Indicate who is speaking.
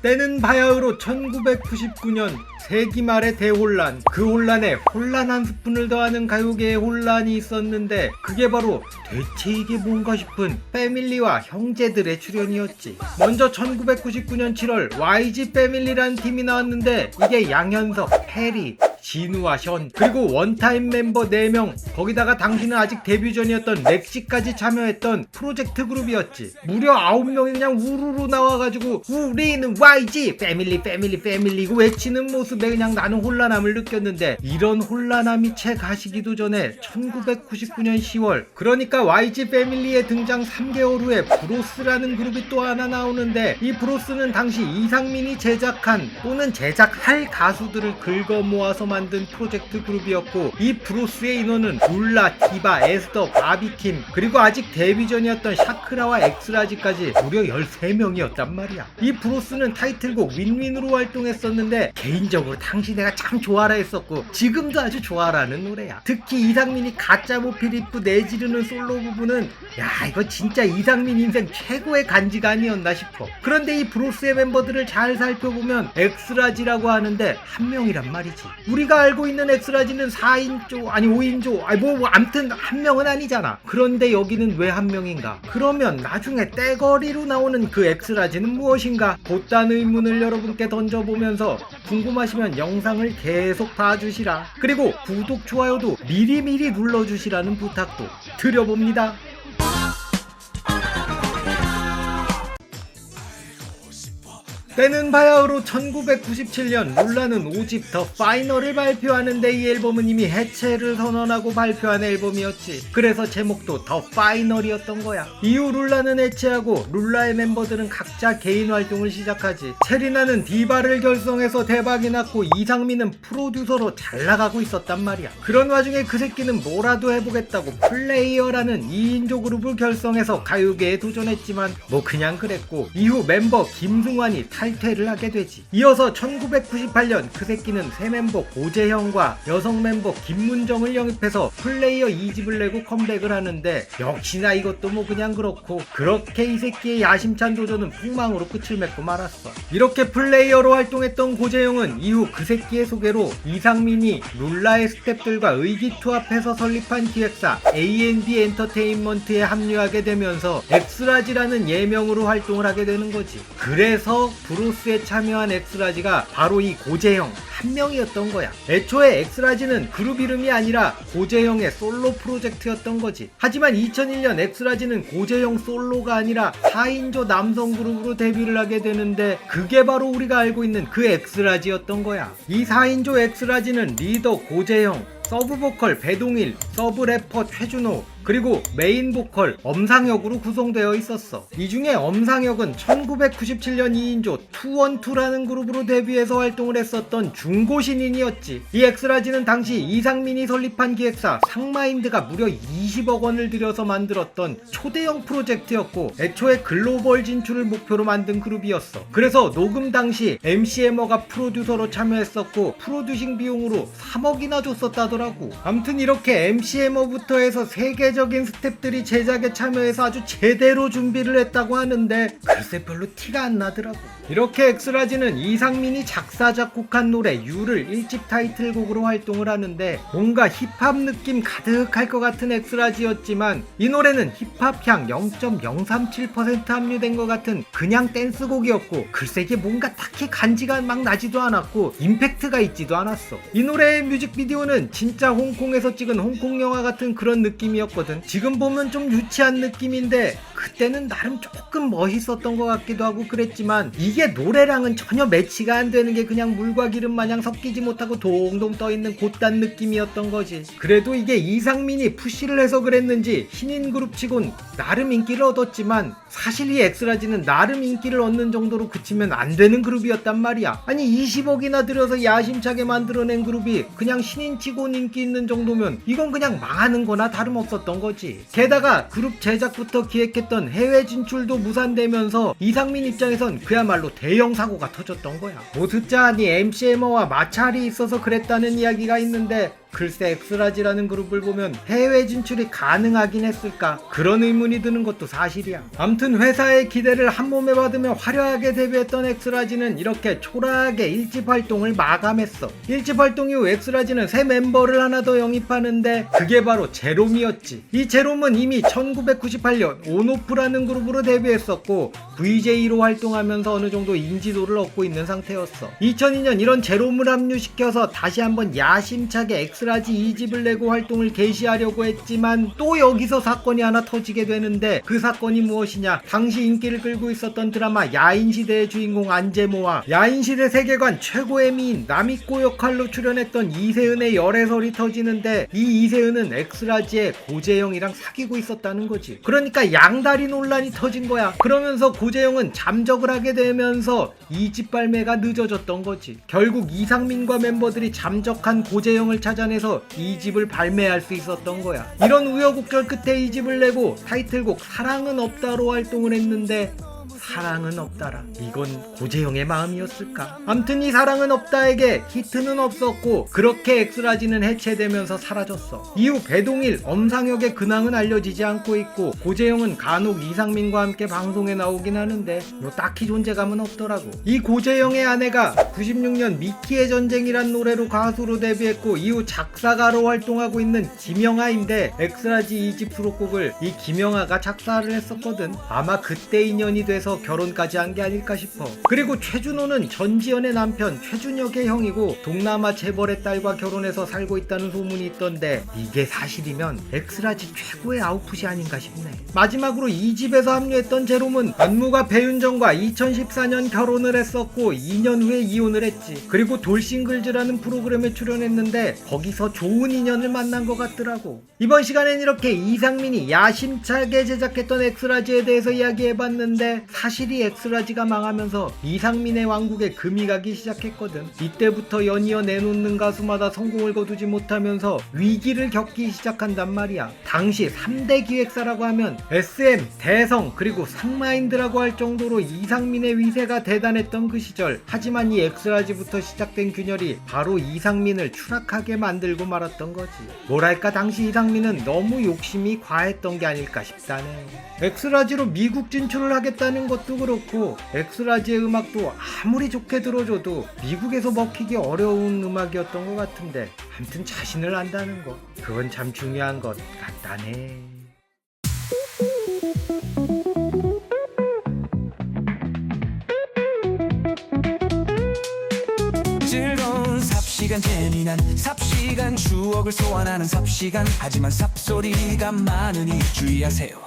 Speaker 1: 때는 바야흐로 1999년 세기 말의 대혼란, 그 혼란에 혼란 한 스푼을 더하는 가요계의 혼란이 있었는데 그게 바로 대체 이게 뭔가 싶은 패밀리와 형제들의 출연이었지. 먼저 1999년 7월 YG 패밀리라는 팀이 나왔는데 이게 양현석, 해리, 진우와 션, 그리고 원타임 멤버 4명, 거기다가 당시는 아직 데뷔 전이었던 렉시까지 참여했던 프로젝트 그룹이었지. 무려 9명이 그냥 우르르 나와가지고 우리는 YG 패밀리고 외치는 모습에 그냥 나는 혼란함을 느꼈는데, 이런 혼란함이 채 가시기도 전에 1999년 10월, 그러니까 YG 패밀리의 등장 3개월 후에 브로스라는 그룹이 또 하나 나오는데, 이 브로스는 당시 이상민이 제작한 또는 제작할 가수들을 긁어 모아서 만든 프로젝트 그룹이었고, 이 브로스의 인원은 룰라, 디바, 에스더, 바비킴, 그리고 아직 데뷔 전이었던 샤크라와 엑스라지까지 무려 13명이었단 말이야. 이 브로스는 타이틀곡 윈윈으로 활동했었는데 개인적으로 당시 내가 참 좋아라 했었고 지금도 아주 좋아라는 노래야. 특히 이상민이 가짜 모필 입고 내지르는 솔로 부분은 야, 이거 진짜 이상민 인생 최고의 간지가 아니었나 싶어. 그런데 이 브로스의 멤버들을 잘 살펴보면 엑스라지라고 하는데 한 명이란 말이지. 우리가 알고 있는 엑스라지는 4인조 아니 5인조 암튼 한 명은 아니잖아. 그런데 여기는 왜 한 명인가? 그러면 나중에 떼거리로 나오는 그 엑스라지는 무엇인가? 곧단 의문을 여러분께 던져보면서 궁금하시면 영상을 계속 봐주시라. 그리고 구독, 좋아요도 미리미리 눌러주시라는 부탁도 드려봅니다. 때는 바야흐로 1997년 룰라는 5집 더 파이널을 발표하는데 이 앨범은 이미 해체를 선언하고 발표한 앨범이었지. 그래서 제목도 더 파이널이었던 거야. 이후 룰라는 해체하고 룰라의 멤버들은 각자 개인 활동을 시작하지. 체리나는 디바를 결성해서 대박이 났고 이상민은 프로듀서로 잘 나가고 있었단 말이야. 그런 와중에 그 새끼는 뭐라도 해보겠다고 플레이어라는 2인조 그룹을 결성해서 가요계에 도전했지만 뭐 그냥 그랬고, 이후 멤버 김승환이 탈퇴를 하게 되지. 이어서 1998년 그 새끼는 새 멤버 고재형과 여성 멤버 김문정을 영입해서 플레이어 2집을 내고 컴백을 하는데 역시나 이것도 뭐 그냥 그렇고, 그렇게 이 새끼의 야심찬 도전은 폭망으로 끝을 맺고 말았어. 이렇게 플레이어로 활동했던 고재형은 이후 그 새끼의 소개로 이상민이 룰라의 스태프들과 의기투합해서 설립한 기획사 A&B 엔터테인먼트에 합류하게 되면서 엑스라지라는 예명으로 활동을 하게 되는 거지. 그래서 브로스에 참여한 엑스라지가 바로 이 고재형 한 명이었던 거야. 애초에 엑스라지는 그룹 이름이 아니라 고재형의 솔로 프로젝트였던 거지. 하지만 2001년 엑스라지는 고재형 솔로가 아니라 4인조 남성 그룹으로 데뷔를 하게 되는데 그게 바로 우리가 알고 있는 그 엑스라지였던 거야. 이 4인조 엑스라지는 리더 고재형, 서브 보컬 배동일, 서브 래퍼 최준호, 그리고 메인 보컬 엄상혁으로 구성되어 있었어. 이 중에 엄상혁은 1997년 2인조 212라는 그룹으로 데뷔해서 활동을 했었던 중고 신인이었지. 이 엑스라지는 당시 이상민이 설립한 기획사 상마인드가 무려 20억 원을 들여서 만들었던 초대형 프로젝트였고 애초에 글로벌 진출을 목표로 만든 그룹이었어. 그래서 녹음 당시 MC 해머가 프로듀서로 참여했었고 프로듀싱 비용으로 3억이나 줬었다더라고. 아무튼 이렇게 MC 해머부터 해서 세계적인 스태프들이 제작에 참여해서 아주 제대로 준비를 했다고 하는데 글쎄 별로 티가 안 나더라고. 이렇게 엑스라지는 이상민이 작사 작곡한 노래 유를 1집 타이틀곡으로 활동을 하는데 뭔가 힙합 느낌 가득할 것 같은 엑스라지였지만 이 노래는 힙합향 0.037% 함유된 것 같은 그냥 댄스곡이었고 글쎄 이게 뭔가 딱히 간지가 막 나지도 않았고 임팩트가 있지도 않았어. 이 노래의 뮤직비디오는 진짜 홍콩에서 찍은 홍콩 영화 같은 그런 느낌이었거든. 지금 보면 좀 유치한 느낌인데 그때는 나름 조금 멋있었던 것 같기도 하고 그랬지만 이게 노래랑은 전혀 매치가 안 되는 게 그냥 물과 기름 마냥 섞이지 못하고 동동 떠있는 곧단 느낌이었던 거지. 그래도 이게 이상민이 푸시를 해서 그랬는지 신인 그룹 치곤 나름 인기를 얻었지만 사실 이 엑스라지는 나름 인기를 얻는 정도로 그치면 안 되는 그룹이었단 말이야. 아니 20억이나 들여서 야심차게 만들어낸 그룹이 그냥 신인 치곤 인기 있는 정도면 이건 그냥 망하는 거나 다름없었던 거지. 게다가 그룹 제작부터 기획했던 해외 진출도 무산되면서 이상민 입장에선 그야말로 대형 사고가 터졌던 거야. 뭐 듣자 하니 MC 해머와 마찰이 있어서 그랬다는 이야기가 있는데 글쎄 엑스라지라는 그룹을 보면 해외 진출이 가능하긴 했을까? 그런 의문이 드는 것도 사실이야. 암튼 회사의 기대를 한몸에 받으며 화려하게 데뷔했던 엑스라지는 이렇게 초라하게 1집 활동을 마감했어. 1집 활동 이후 엑스라지는 새 멤버를 하나 더 영입하는데 그게 바로 제롬이었지. 이 제롬은 이미 1998년 온오프라는 그룹으로 데뷔했었고 VJ로 활동하면서 어느 정도 인지도를 얻고 있는 상태였어. 2002년 이런 제롬을 합류시켜서 다시 한번 야심차게 엑스라지 2집을 내고 활동을 개시하려고 했지만 또 여기서 사건이 하나 터지게 되는데 그 사건이 무엇이냐? 당시 인기를 끌고 있었던 드라마 야인시대의 주인공 안재모와 야인시대 세계관 최고의 미인 나미코 역할로 출연했던 이세은의 열애설이 터지는데 이 이세은은 엑스라지의 고재영이랑 사귀고 있었다는 거지. 그러니까 양다리 논란이 터진 거야. 그러면서 고재영은 잠적을 하게 되면서 2집 발매가 늦어졌던 거지. 결국 이상민과 멤버들이 잠적한 고재영을 찾아내서 2집을 발매할 수 있었던 거야. 이런 우여곡절 끝에 2집을 내고 타이틀곡 사랑은 없다로 활동을 했는데 사랑은 없다라. 이건 고재영의 마음이었을까? 암튼 이 사랑은 없다에게 히트는 없었고 그렇게 엑스라지는 해체되면서 사라졌어. 이후 배동일, 엄상혁의 근황은 알려지지 않고 있고 고재영은 간혹 이상민과 함께 방송에 나오긴 하는데 뭐 딱히 존재감은 없더라고. 이 고재영의 아내가 96년 미키의 전쟁이란 노래로 가수로 데뷔했고 이후 작사가로 활동하고 있는 김영하인데 엑스라지 2집 수록곡을 이 김영하가 작사를 했었거든. 아마 그때 인연이 돼서 결혼까지 한 게 아닐까 싶어. 그리고 최준호는 전지현의 남편 최준혁의 형이고 동남아 재벌의 딸과 결혼해서 살고 있다는 소문이 있던데 이게 사실이면 엑스라지 최고의 아웃풋이 아닌가 싶네. 마지막으로 2집에서 합류했던 제롬은 안무가 배윤정과 2014년 결혼을 했었고 2년 후에 이혼을 했지. 그리고 돌싱글즈라는 프로그램에 출연했는데 거기서 좋은 인연을 만난 것 같더라고. 이번 시간엔 이렇게 이상민이 야심차게 제작했던 엑스라지에 대해서 이야기해봤는데 사실 이 엑스라지가 망하면서 이상민의 왕국에 금이 가기 시작했거든. 이때부터 연이어 내놓는 가수마다 성공을 거두지 못하면서 위기를 겪기 시작한단 말이야. 당시 3대 기획사라고 하면 SM, 대성 그리고 상마인드라고 할 정도로 이상민의 위세가 대단했던 그 시절. 하지만 이 엑스라지부터 시작된 균열이 바로 이상민을 추락하게 만들고 말았던 거지. 뭐랄까 당시 이상민은 너무 욕심이 과했던 게 아닐까 싶다네. 엑스라지로 미국 진출을 하겠다는 것도 그렇고 엑스라지의 음악도 아무리 좋게 들어줘도 미국에서 먹히기 어려운 음악이었던 것 같은데 아무튼 자신을 안다는 거 그건 참 중요한 것 같다네.
Speaker 2: 즐거운 삽시간 재미난 삽시간 추억을 소환하는 삽시간 하지만 삽소리가 많으니 주의하세요.